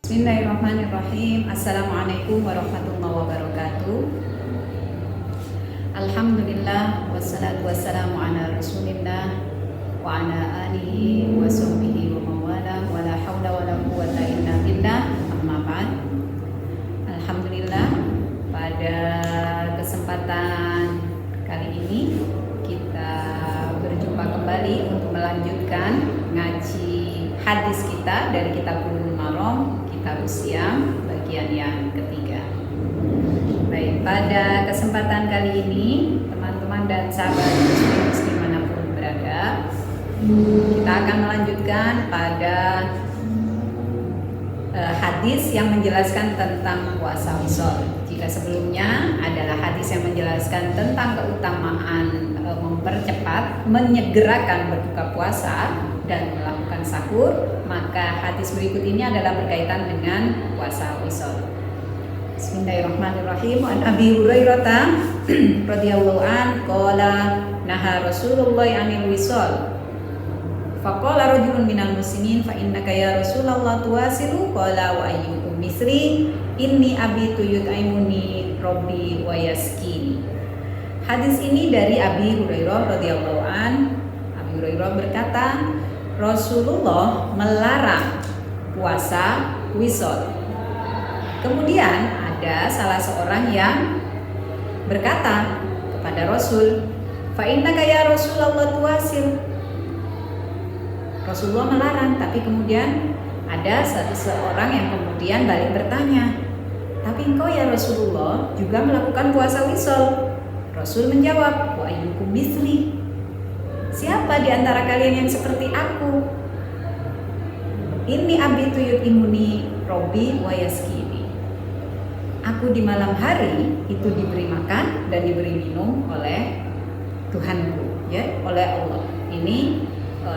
Bismillahirrahmanirrahim. Assalamualaikum warahmatullahi wabarakatuh. Alhamdulillah wassalatu wassalamu ala Rasulillah wa ala alihi wa sahbihi wa mawala wa la haula wa la quwwata illa billah. Amma ba'd. Alhamdulillah, pada kesempatan kali ini kita berjumpa kembali untuk melanjutkan ngaji hadis kita dari kitab Bulughul Maram, kitab Siyam, bagian yang ketiga. Baik, pada kesempatan kali ini teman-teman dan sahabat muslim manapun berada, kita akan melanjutkan pada hadis yang menjelaskan tentang puasa wisol. Jika sebelumnya adalah hadis yang menjelaskan tentang keutamaan mempercepat, menyegerakan berbuka puasa dan melakukan sahur, maka hadis berikut ini adalah berkaitan dengan puasa wisol. Bismillahirrahmanirrahim. An Abi Hurairah radhiyallahu an qala naha Rasulullah 'anil wisol. Faqala rajulun minal muslimin fa innaka ya Rasulullah tuwasilu qala wa ayyukum misri inni abitu yut'imuni rabbi wa yaskini. Hadis ini dari Abi Hurairah radhiyallahu an. Abi Hurairah berkata, Rasulullah melarang puasa wisol. Kemudian ada salah seorang yang berkata kepada Rasul, fa innaka ya Rasulullah tuwasil. Rasulullah melarang, tapi kemudian ada seorang yang kemudian balik bertanya, tapi engkau ya Rasulullah juga melakukan puasa wisol. Rasul menjawab, wa ayyukum misli. Siapa di antara kalian yang seperti aku? Inni abitu yut'imuni robbi wa yaskini. Aku di malam hari itu diberi makan dan diberi minum oleh Tuhanku, ya, oleh Allah. Ini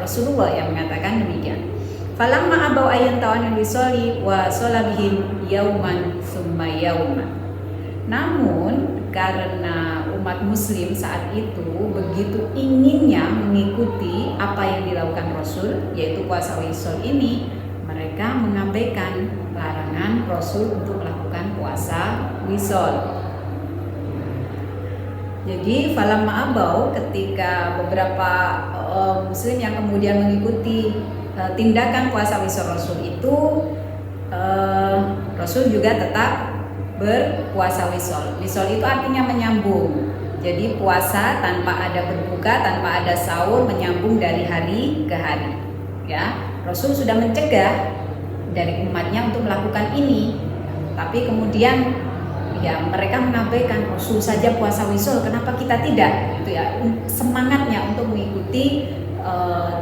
Rasulullah yang mengatakan demikian. Falamma abau ayyan tawanil wisoli wa solabihim yauman summa yauman. Namun karena umat muslim saat itu begitu inginnya mengikuti apa yang dilakukan Rasul, yaitu puasa wisol ini, mereka mengabaikan larangan Rasul untuk melakukan puasa wisol. Jadi falamma abau, ketika beberapa muslim yang kemudian mengikuti tindakan puasa wisol Rasul itu, Rasul juga tetap berpuasa wisol. Wisol itu artinya menyambung. Jadi puasa tanpa ada berbuka, tanpa ada sahur, menyambung dari hari ke hari. Ya, Rasul sudah mencegah dari umatnya untuk melakukan ini, tapi kemudian ya mereka mengabaikan. Rasul saja puasa wisol, kenapa kita tidak? Itu ya semangatnya untuk mengikuti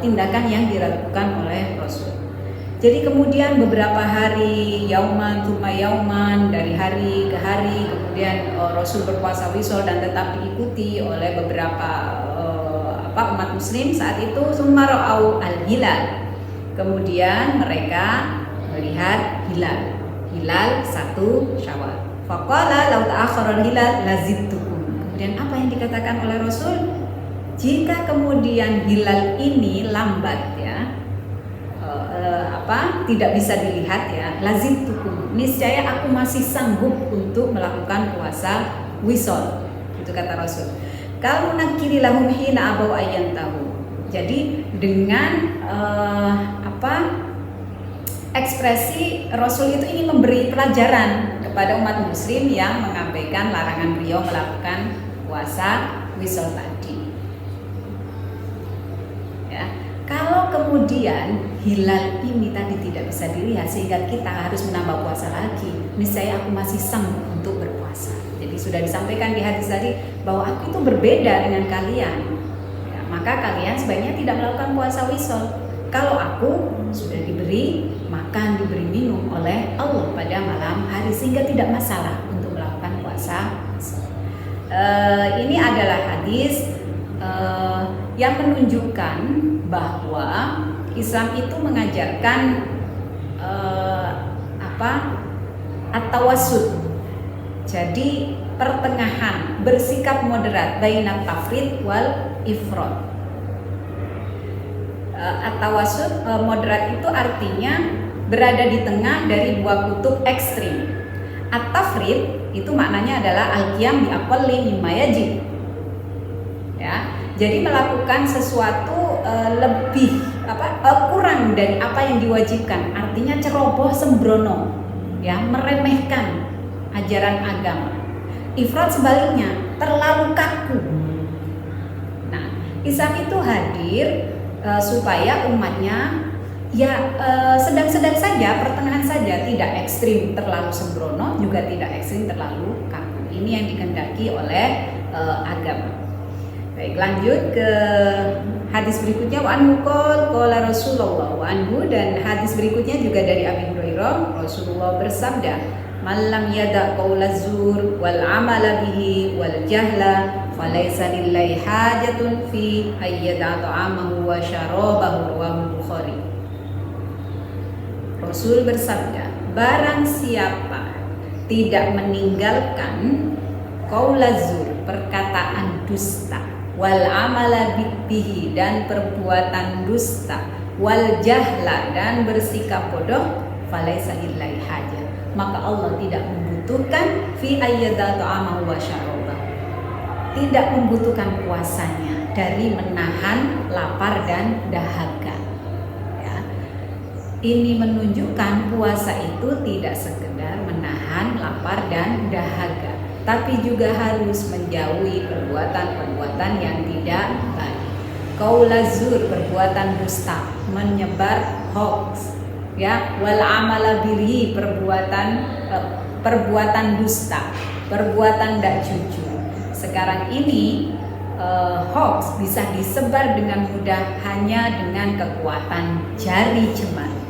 tindakan yang dilakukan oleh Rasul. Jadi kemudian beberapa hari, yauman tsumma yauman, dari hari ke hari, kemudian Rasul berpuasa wisol dan tetap diikuti oleh beberapa umat muslim saat itu. Tsumma ra'au al-hilal. Kemudian mereka melihat hilal 1 Syawal. Faqala law ta'akhkhara al-hilal lazidtukum. Kemudian apa yang dikatakan oleh Rasul? Jika kemudian hilal ini lambat, ya, tidak bisa dilihat, ya, lazidtukum, niscaya aku masih sanggup untuk melakukan puasa wisol. Itu kata Rasul. Kalau nakiri lahum hina abau ayyan tahu. Jadi dengan ekspresi Rasul itu ingin memberi pelajaran kepada umat muslim yang mengabaikan larangan beliau melakukan puasa wisol tadi. Ya, kalau kemudian hilal ini tadi tidak bisa dilihat sehingga kita harus menambah puasa lagi, niscaya aku masih sanggup untuk berpuasa. Jadi sudah disampaikan di hadis tadi bahwa aku itu berbeda dengan kalian. Ya, maka kalian sebaiknya tidak melakukan puasa wisol. Kalau aku sudah diberi makan, diberi minum oleh Allah pada malam hari, sehingga tidak masalah untuk melakukan puasa. Ini adalah hadis yang menunjukkan bahwa Islam itu mengajarkan at-tawassut. Jadi pertengahan, bersikap moderat, bainat tafrid wal ifrad. At-tawassut moderat itu artinya berada di tengah dari dua kutub ekstrim. At-tafrid itu maknanya adalah al-qiyam bi aqalli mimma yajib. Ya, jadi melakukan sesuatu kurang dari apa yang diwajibkan, artinya ceroboh sembrono, ya, meremehkan ajaran agama. Ifrat sebaliknya, terlalu kaku. Nah, Islam itu hadir supaya umatnya sedang-sedang saja, pertengahan saja, tidak ekstrim terlalu sembrono, juga tidak ekstrim terlalu kaku. Ini yang dikehendaki oleh agama. Baik, lanjut ke hadis berikutnya. Wa anhu qala Rasulullah wa anhu, dan hadis berikutnya juga dari Abi Hurairah. Rasulullah bersabda, "Man lam yada' qaulaz zur wal amala bihi wal jahla falaysa lillahi hajatun fi ayyada ta'amahu wa syarabahu." Rawahu Bukhari. Rasul bersabda, barang siapa tidak meninggalkan qaulaz zur, perkataan dusta, wal amala bihi, dan perbuatan dusta, wal jahla, dan bersikap bodoh, falaisa lillahi hajat, maka Allah tidak membutuhkan fi ayyada ta'amahu wa syarabah, tidak membutuhkan puasanya dari menahan lapar dan dahaga. Ya. Ini menunjukkan puasa itu tidak sekedar menahan lapar dan dahaga, tapi juga harus menjauhi perbuatan-perbuatan yang tidak baik. Qaulazur, perbuatan dusta, menyebar hoax, ya, wal amala bihi, perbuatan dusta, perbuatan tidak jujur. Sekarang ini hoax bisa disebar dengan mudah hanya dengan kekuatan jari jemari.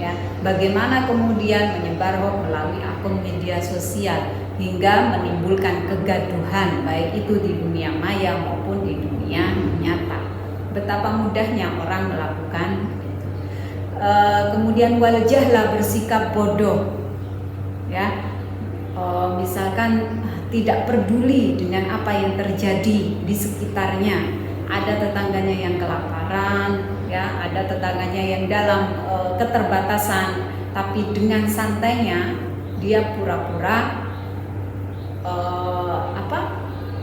Ya, bagaimana kemudian menyebar hoax melalui akun media sosial hingga menimbulkan kegaduhan, baik itu di dunia maya maupun di dunia nyata. Betapa mudahnya orang melakukan itu. Kemudian wal jahla, bersikap bodoh, ya, misalkan tidak peduli dengan apa yang terjadi di sekitarnya. Ada tetangganya yang kelaparan, ya, ada tetangganya yang dalam keterbatasan, tapi dengan santainya dia pura-pura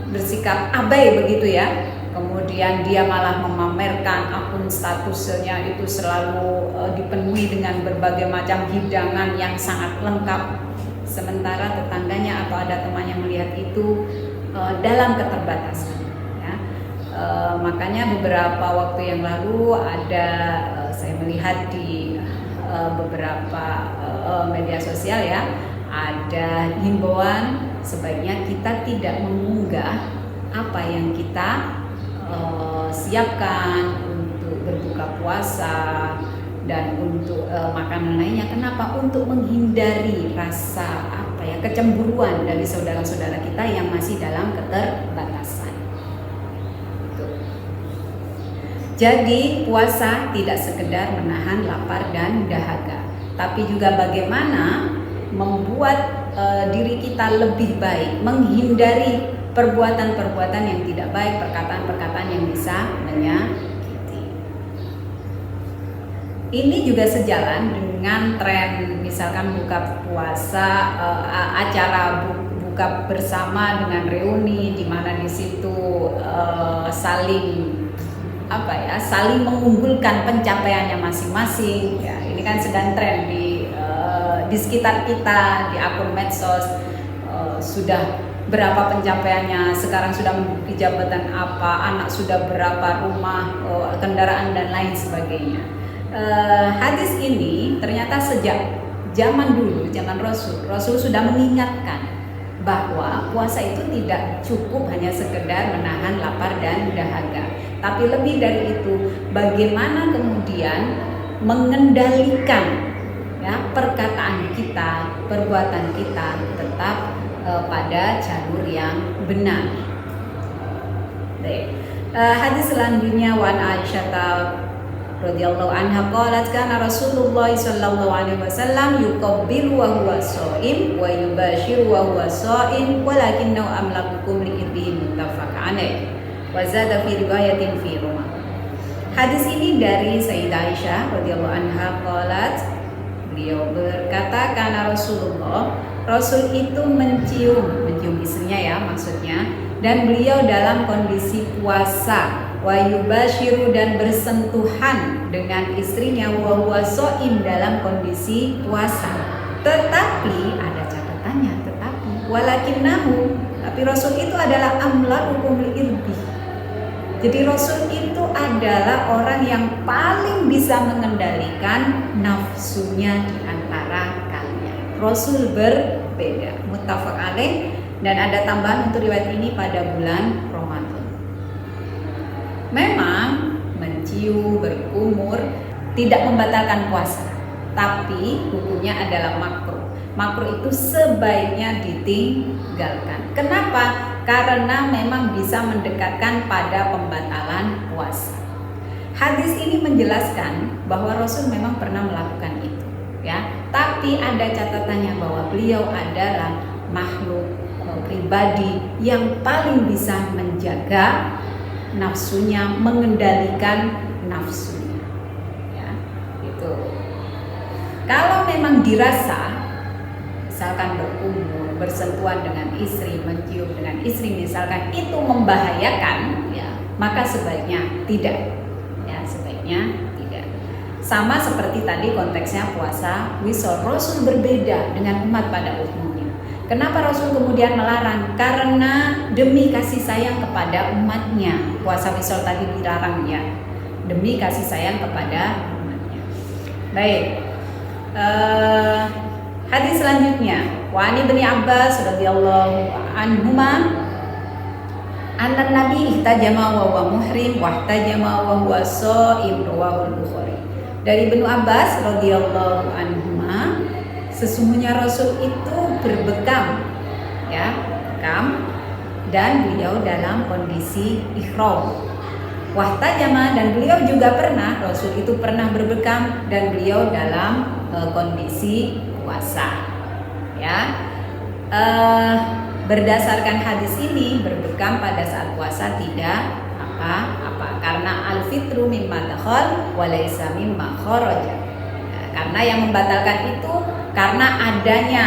bersikap abai begitu ya. Kemudian dia malah memamerkan akun statusnya itu selalu dipenuhi dengan berbagai macam hidangan yang sangat lengkap, sementara tetangganya atau ada temannya melihat itu dalam keterbatasan. Ya. Makanya beberapa waktu yang lalu ada saya melihat di beberapa media sosial, ya, ada himbauan sebaiknya kita tidak mengunggah apa yang kita siapkan untuk berbuka puasa dan untuk makanan lainnya. Kenapa? Untuk menghindari rasa kecemburuan dari saudara-saudara kita yang masih dalam keterbatasan. Jadi puasa tidak sekedar menahan lapar dan dahaga, tapi juga bagaimana membuat diri kita lebih baik, menghindari perbuatan-perbuatan yang tidak baik, perkataan-perkataan yang bisa menyakiti. Ini juga sejalan dengan tren misalkan buka puasa, acara buka bersama dengan reuni, di mana di situ saling mengunggulkan pencapaiannya masing-masing. Ya, ini kan sedang tren di sekitar kita, di akun medsos. Sudah berapa pencapaiannya, sekarang sudah menduduki jabatan apa, anak sudah berapa, rumah, kendaraan, dan lain sebagainya. Hadis ini ternyata sejak zaman dulu, zaman Rasul sudah mengingatkan bahwa puasa itu tidak cukup hanya sekedar menahan lapar dan dahaga, tapi lebih dari itu, bagaimana kemudian mengendalikan, ya, perkataan kita, perbuatan kita tetap pada jalur yang benar. Hadis selanjutnya, wa an Aisyah radhiyallahu anha qalat kana Rasulullah sallallahu alaihi wasallam yuqabbilu wa huwa shaim wa yubashiru wa huwa shaim walakinnahu amlakukum li irbihi, muttafaq alaih. Wa zada fi riwayatin fi rumah. Hadis ini dari Sayyidah Aisyah radhiyallahu anha qalat, Beliau berkata, karena Rasul itu mencium istrinya ya maksudnya, dan beliau dalam kondisi puasa, wa yubashiru dan bersentuhan dengan istrinya, wa huwa shaim dalam kondisi puasa. Tetapi ada catatannya, walakinnahu, tapi Rasul itu adalah amlakukum liirbi. Jadi Rasul itu adalah orang yang paling bisa mengendalikan nafsunya di antara kalian. Rasul berbeda, muttafaq alaih, dan ada tambahan untuk riwayat ini pada bulan Ramadan. Memang mencium, berkumur tidak membatalkan puasa, tapi hukumnya adalah makruh. Makruh itu sebaiknya ditinggalkan. Kenapa? Karena memang bisa mendekatkan pada pembatalan puasa. Hadis ini menjelaskan bahwa Rasul memang pernah melakukan itu, ya. Tapi ada catatannya bahwa beliau adalah makhluk pribadi yang paling bisa menjaga nafsunya, mengendalikan nafsunya, ya. Itu. Kalau memang dirasa misalkan berkumur, bersentuhan dengan istri, mencium dengan istri misalkan itu membahayakan, ya, maka sebaiknya tidak. Ya, sebaiknya tidak. Sama seperti tadi konteksnya puasa wisol, Rasul berbeda dengan umat pada umumnya. Kenapa Rasul kemudian melarang? Karena demi kasih sayang kepada umatnya. Puasa wisol tadi dilarang, ya, demi kasih sayang kepada umatnya. Baik. Hadis selanjutnya, wa ani bin Abbas radhiyallahu anhuma anna Nabi ihtajama wa huwa muhrim wa ihtajama wa huwa shaim, rawahul Bukhari. Dari Ibnu Abbas radhiyallahu anhuma, sesungguhnya Rasul itu berbekam, ya, bekam, dan beliau dalam kondisi ihram. Wahtajama, dan beliau juga pernah, Rasul itu pernah berbekam dan beliau dalam kondisi puasa, ya. Berdasarkan hadis ini, berbekam pada saat puasa tidak apa-apa, karena al-fitru mimma dakhal wa laysa mimma kharaja. Karena yang membatalkan itu karena adanya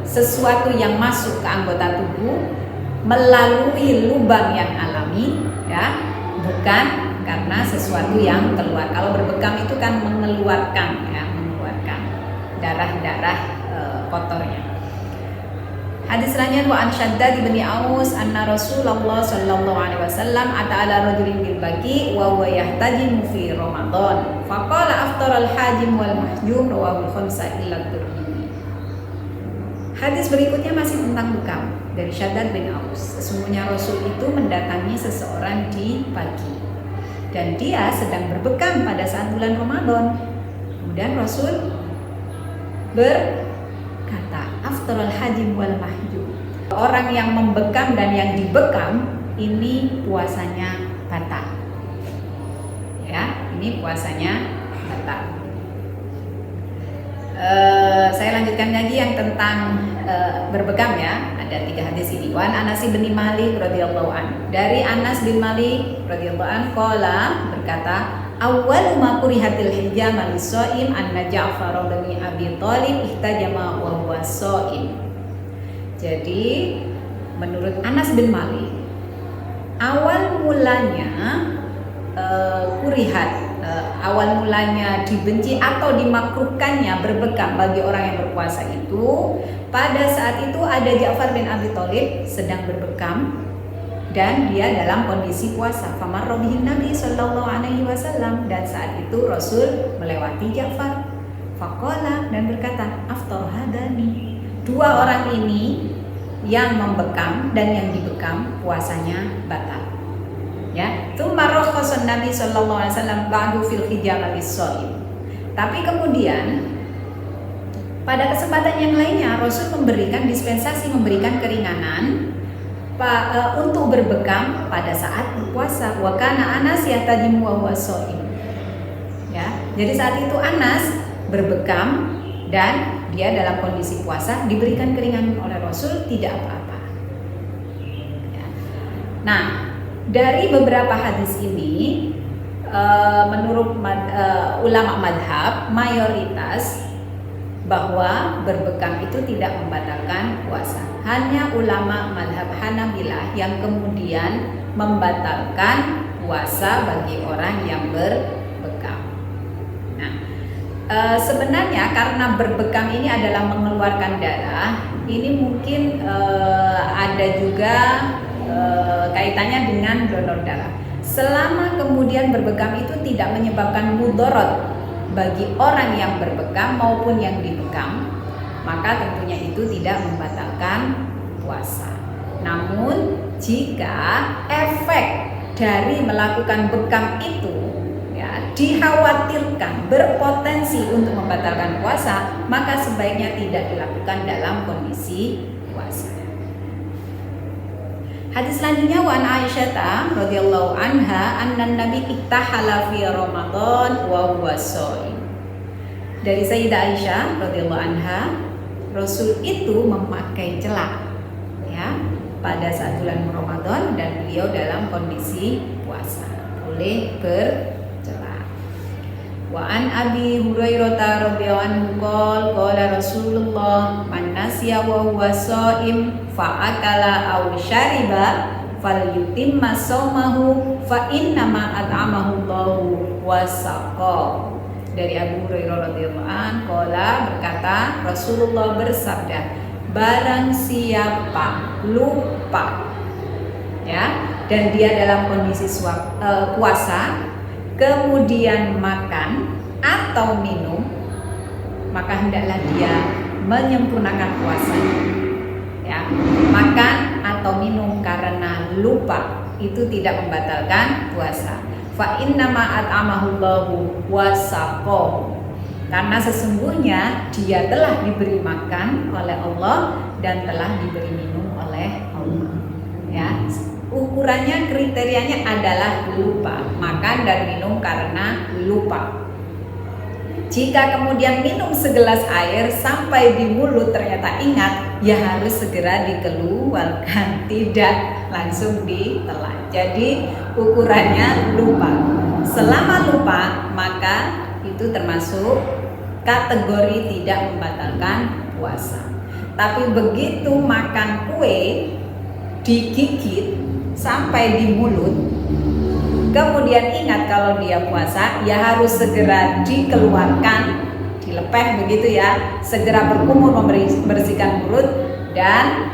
sesuatu yang masuk ke anggota tubuh melalui lubang yang alami, ya, bukan karena sesuatu yang keluar. Kalau berbekam itu kan mengeluarkan, ya, mengeluarkan darah-darah kotornya. Hadis selanjutnya, wa an Shaddad bin Aus anna Rasulullah sallallahu alaihi wasallam ata'ala rajulin bil baqi wa huwa yahtajimu fi Ramadan faqala aftara al-hajim wal mahjum, rawahul khamsah illa Tirmidzi. Hadis berikutnya masih tentang bekam dari Shaddad bin Aus. Sesungguhnya Rasul itu mendatangi seseorang di pagi dan dia sedang berbekam pada saat bulan Ramadan. Kemudian Rasul berkata, aftarul hajim wal mahjum. Orang yang membekam dan yang dibekam ini puasanya batal. Ya, ini puasanya batal. Saya lanjutkan lagi yang tentang berbekam, ya. Ada 3 hadis ini. Wan Anas bin Malik radhiyallahu anhu. Dari Anas bin Malik radhiyallahu anhu qala, berkata, awal ma kurihatil hijama lis-shaim anna Ja'far bin Abi Thalib ihtajama wa huwa shaim. Jadi menurut Anas bin Malik, awal mulanya awal mulanya dibenci atau dimakruhkannya berbekam bagi orang yang berpuasa itu pada saat itu ada Ja'far bin Abi Thalib sedang berbekam dan dia dalam kondisi puasa. Famarra bihin Nabi sallallahu alaihi wasallam, dan saat itu Rasul melewati Ja'far. Faqala, dan berkata, aftar hadani. 2 orang ini yang membekam dan yang dibekam puasanya batal. Ya, tsumma rakhasa Nabi sallallahu alaihi wasallam ba'du fil hijama lis-shaim. Tapi kemudian pada kesempatan yang lainnya Rasul memberikan dispensasi, memberikan keringanan untuk berbekam pada saat berpuasa. Wa kana Anas yahtajimu wa huwa shaim. Ya, jadi saat itu Anas berbekam dan dia dalam kondisi puasa, diberikan keringanan oleh Rasul, tidak apa-apa. Ya. Nah, dari beberapa hadis ini menurut ulama madhab mayoritas bahwa berbekam itu tidak membatalkan puasa. Hanya ulama mazhab Hanabilah yang kemudian membatalkan puasa bagi orang yang berbekam. Nah, sebenarnya karena berbekam ini adalah mengeluarkan darah, ini mungkin ada juga kaitannya dengan donor darah. Selama kemudian berbekam itu tidak menyebabkan mudarat bagi orang yang berbekam maupun yang dibekam, maka tentunya itu tidak membatalkan puasa. Namun jika efek dari melakukan bekam itu ya dikhawatirkan berpotensi untuk membatalkan puasa, maka sebaiknya tidak dilakukan dalam kondisi puasa. Hadis selanjutnya wa an Aisyah radhiyallahu anha annan nabi iktahala fi Ramadan wa huwa shaim. Dari Sayyidah Aisyah radhiyallahu anha, Rasul itu memakai celak ya pada saat bulan Ramadan dan beliau dalam kondisi puasa. Boleh bercelak. Wa an Abi Hurairah radhiyallahu anhu qala Rasulullah man nasiya wa huwa shaim fa'akala aw syariba falyutimma shaumahu fa innama at'amahu Allahu wa saqa. Dari Abu Hurairah radhiyallahu anhu berkata, Rasulullah bersabda, barang siapa lupa ya dan dia dalam kondisi puasa kemudian makan atau minum, maka hendaklah dia menyempurnakan puasanya. Ya, makan atau minum karena lupa itu tidak membatalkan puasa. Fa innama at'amahu Allahu wa saqahu. Karena sesungguhnya dia telah diberi makan oleh Allah dan telah diberi minum oleh Allah. Ya, ukurannya kriterianya adalah lupa, makan dan minum karena lupa. Jika kemudian minum segelas air sampai di mulut ternyata ingat, ya harus segera dikeluarkan, tidak langsung ditelan. Jadi ukurannya lupa. Selama lupa maka itu termasuk kategori tidak membatalkan puasa. Tapi begitu makan kue digigit sampai di mulut, kemudian ingat kalau dia puasa, ya harus segera dikeluarkan, dilepeh begitu ya, segera berkumur membersihkan mulut dan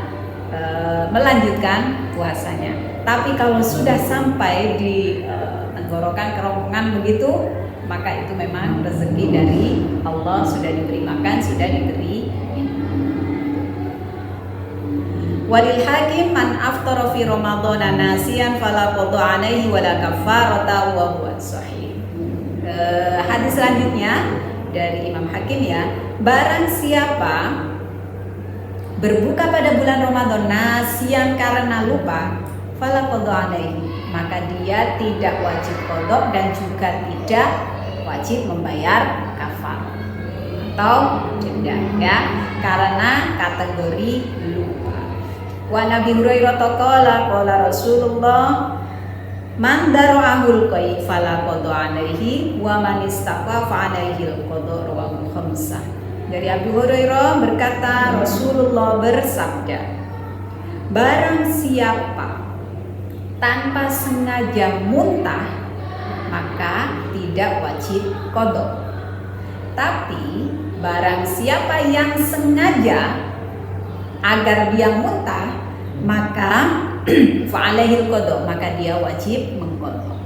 melanjutkan puasanya. Tapi kalau sudah sampai di tenggorokan, kerongkongan begitu, maka itu memang rezeki dari Allah, sudah diberi makan, sudah diberi minum. Walil hakim man aftara fi Ramadan nasiyan fala qada alaihi wala kafarata wa huwa sahih. Hadis selanjutnya dari Imam Hakim ya, barang siapa berbuka pada bulan Ramadan nasiyan karena lupa, fala qada alaihi, maka dia tidak wajib qada dan juga tidak wajib membayar kafar atau denda ya, karena kategori lupa. Wa Nabi Hurairah qala Rasulullah man dara'ahul qai fala qada alaihi wa man istaqa fa alaihi al-qada rawahu khamsah. Dari Abu Hurairah berkata, Rasulullah bersabda, barang siapa tanpa sengaja muntah maka tidak wajib qada. Tapi barang siapa yang sengaja agar dia muntah, maka fa'alaihil qada, maka dia wajib mengqada.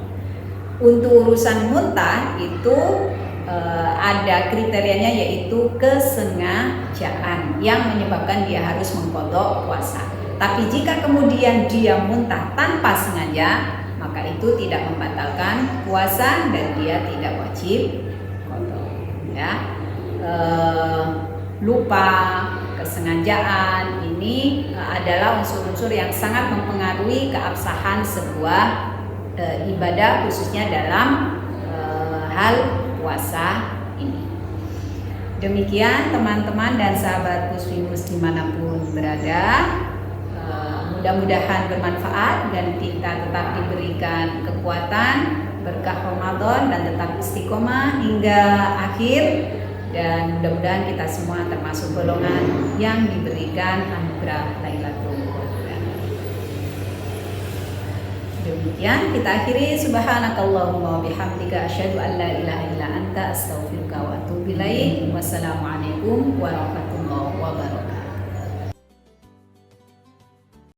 Untuk urusan muntah itu ada kriterianya, yaitu kesengajaan yang menyebabkan dia harus mengqada puasa. Tapi jika kemudian dia muntah tanpa sengaja, maka itu tidak membatalkan puasa dan dia tidak wajib qada. Ya, lupa, kesengajaan ini adalah unsur-unsur yang sangat mempengaruhi keabsahan sebuah ibadah, khususnya dalam hal puasa ini. Demikian teman-teman dan sahabat muslimus dimanapun berada, mudah-mudahan bermanfaat dan kita tetap diberikan kekuatan berkah Ramadan dan tetap istiqomah hingga akhir. dan mudah-mudahan kita semua termasuk golongan yang diberikan anugerah Lailatul Qadar. Demikian kita akhiri, subhanakallahumma bihamdika asyhadu an la ilaha illa anta astaghfiruka wa atubu ilaik. Wassalamualaikum warahmatullahi wabarakatuh.